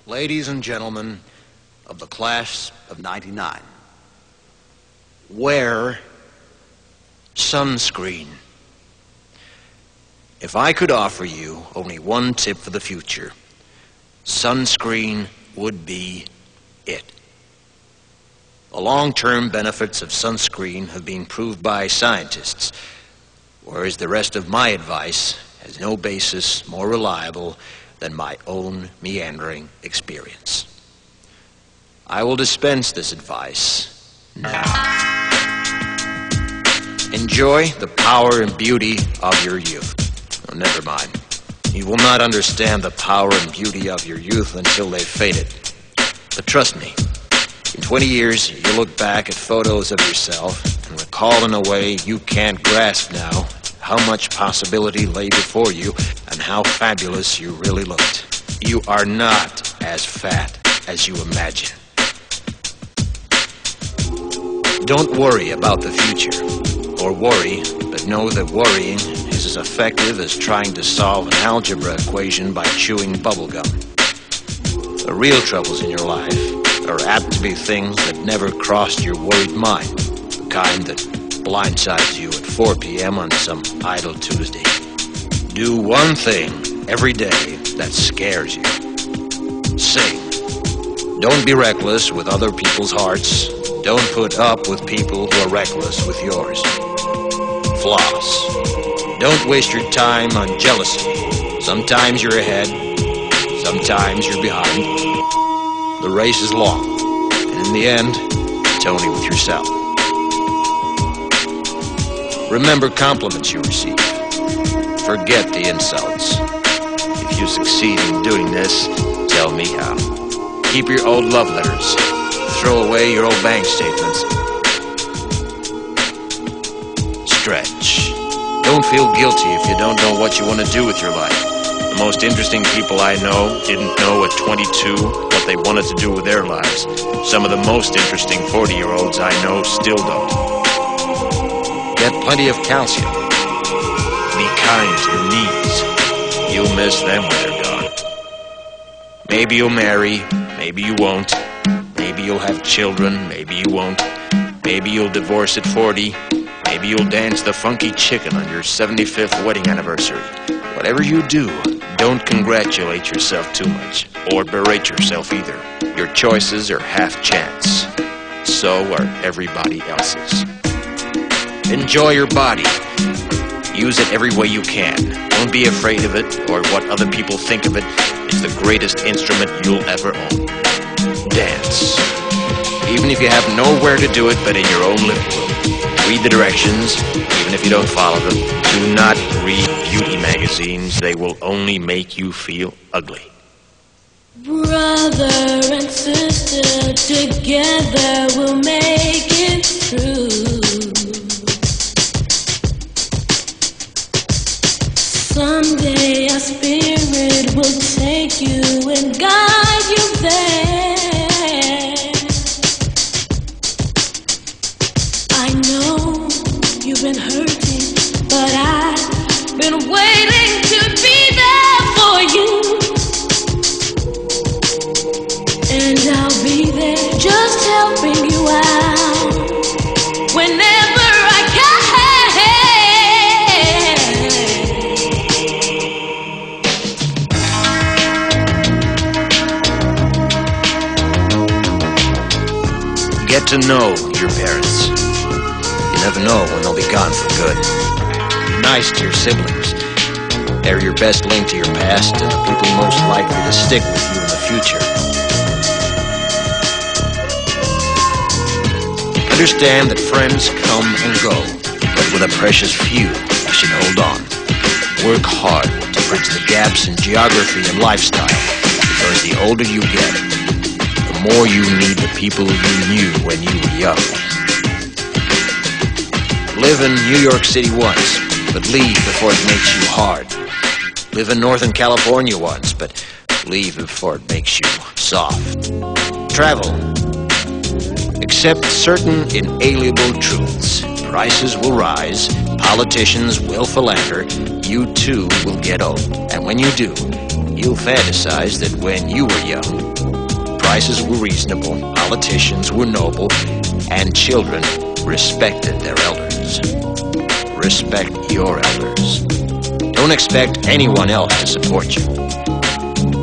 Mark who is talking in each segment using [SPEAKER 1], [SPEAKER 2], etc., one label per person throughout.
[SPEAKER 1] Ladies and gentlemen of the class of '99, wear sunscreen. If I could offer you only one tip for the future, sunscreen would be it. The long-term benefits of sunscreen have been proved by scientists, whereas the rest of my advice has no basis more reliable than my own meandering experience. I will dispense this advice now. Enjoy the power and beauty of your youth. Oh, never mind. You will not understand the power and beauty of your youth until they've faded. But trust me, in 20 years, you'll look back at photos of yourself and recall in a way you can't grasp now how much possibility lay before you and how fabulous you really looked. You are not as fat as you imagine. Don't worry about the future, or worry, but know that worrying is as effective as trying to solve an algebra equation by chewing bubblegum. The real troubles in your life are apt to be things that never crossed your worried mind, the kind that blindsides you at 4 p.m. on some idle Tuesday. Do one thing every day that scares you. Sing. Don't be reckless with other people's hearts. Don't put up with people who are reckless with yours. Floss. Don't waste your time on jealousy. Sometimes you're ahead, sometimes you're behind. The race is long, and in the end, it's only with yourself. Remember compliments you receive. Forget the insults. If you succeed in doing this, tell me how. Keep your old love letters. Throw away your old bank statements. Stretch. Don't feel guilty if you don't know what you want to do with your life. The most interesting people I know didn't know at 22 what they wanted to do with their lives. Some of the most interesting 40-year-olds I know still don't. Get plenty of calcium. Be kind to your knees. You'll miss them when they're gone. Maybe you'll marry, maybe you won't. Maybe you'll have children, maybe you won't. Maybe you'll divorce at 40. Maybe you'll dance the funky chicken on your 75th wedding anniversary. Whatever you do, don't congratulate yourself too much, or berate yourself either. Your choices are half chance. So are everybody else's. Enjoy your body. Use it every way you can. Don't be afraid of it or what other people think of it. It's the greatest instrument you'll ever own. Dance. Even if you have nowhere to do it but in your own living room. Read the directions, even if you don't follow them. Do not read beauty magazines. They will only make you feel ugly.
[SPEAKER 2] Brother and sister, together we'll make it through. Someday our spirit will take you and guide you there. I know you've been hurting, but I've been waiting to be there for you. And I'll be there just helping you out whenever I can.
[SPEAKER 1] Get to know your parents. You never know when they'll be gone for good. Be nice to your siblings. They're your best link to your past and the people most likely to stick with you in the future. Understand that friends come and go, but with a precious few, you should hold on. Work hard to bridge the gaps in geography and lifestyle, because the older you get, the more you need the people you knew when you were young. Live in New York City once, but leave before it makes you hard. Live in Northern California once, but leave before it makes you soft. Travel. Accept certain inalienable truths. Prices will rise, politicians will philander, you too will get old. And when you do, You'll fantasize that when you were young, prices were reasonable, politicians were noble, and children respected their elders. Respect your elders. Don't expect anyone else to support you.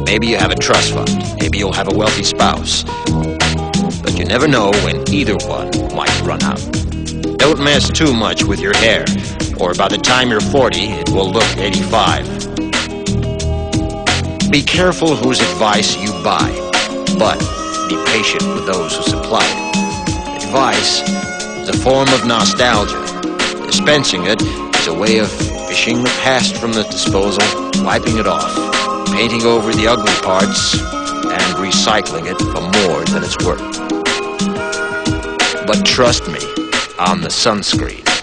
[SPEAKER 1] Maybe you have a trust fund. Maybe you'll have a wealthy spouse. But you never know when either one might run out. Don't mess too much with your hair, or by the time you're 40, it will look 85. Be careful whose advice you buy, but be patient with those who supply it. Advice is a form of nostalgia. Dispensing it is a way of fishing the past from the disposal, wiping it off, painting over the ugly parts, and recycling it for more than it's worth. But trust me on the sunscreen.